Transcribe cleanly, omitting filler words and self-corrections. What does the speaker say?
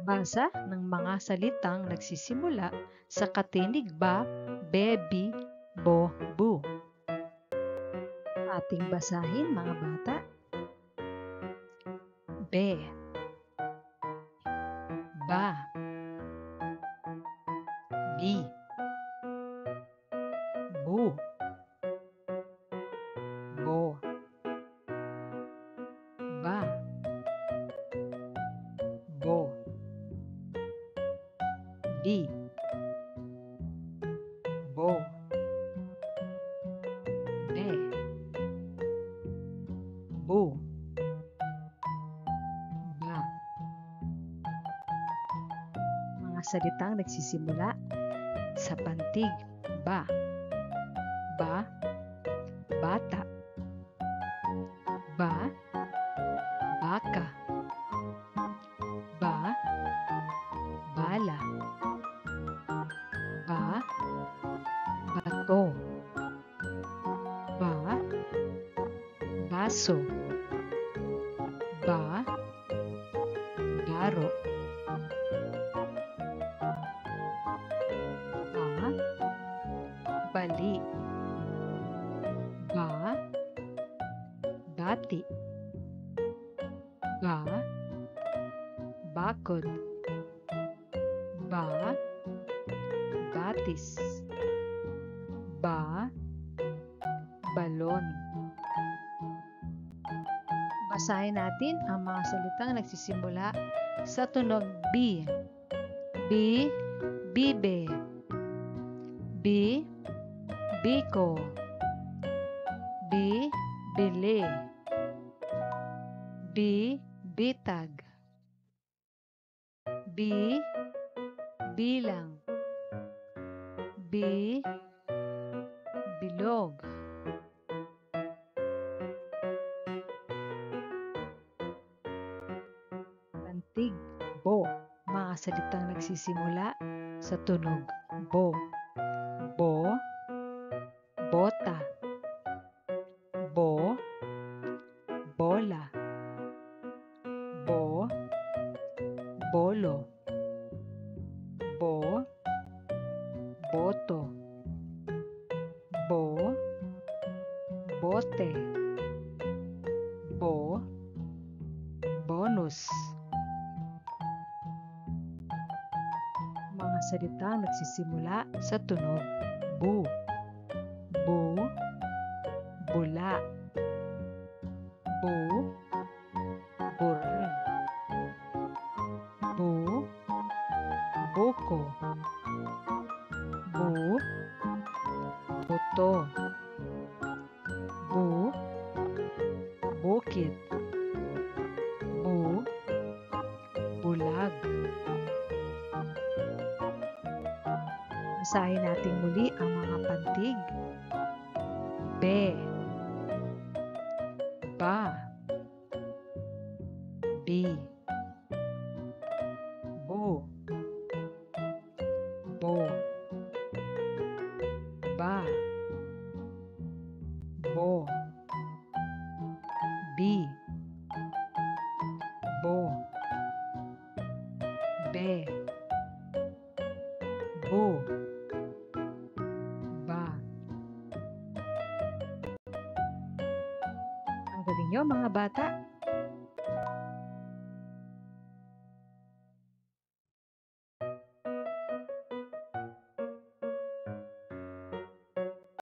Basa ng mga salitang nagsisimula sa katinig ba, bebi, bo, bu. Ating basahin mga bata. Be, ba, bi, bu, bo, ba, bo, bi, bo, be, bu, ba. Mga salitang nagsisimula sa pantig ba. Ba, bata. Ba, baka. Ba, bala. Ba, bato. Ba, baso. Ba, baro. Ba, bali. Ba, bati. Ba, bakod. Ba, batis. Ba, balon. Basahin natin ang mga salitang nagsisimula sa tunog B. B, bibe. B, biko. B, bili. B, bitag. B, bilang. B, bilog. Pantig bo. Mga salitang nagsisimula sa tunog bo. Bo, bota. Bo, bola. Bo, bolo. Bo, boto. Bo, bote. Bo, bonus. Mga salitang nagsisimula sa tunog bu. Bu, bula. Bu, bural. Bu, buko. Bu, buto. Bu, bukid. Bu, bulag. Basahin natin muli ang mga pantig. Be, ba, bi, bu, bo, ba, bo, bi, bo, be, bu, ba. Ang galing nyo mga bata.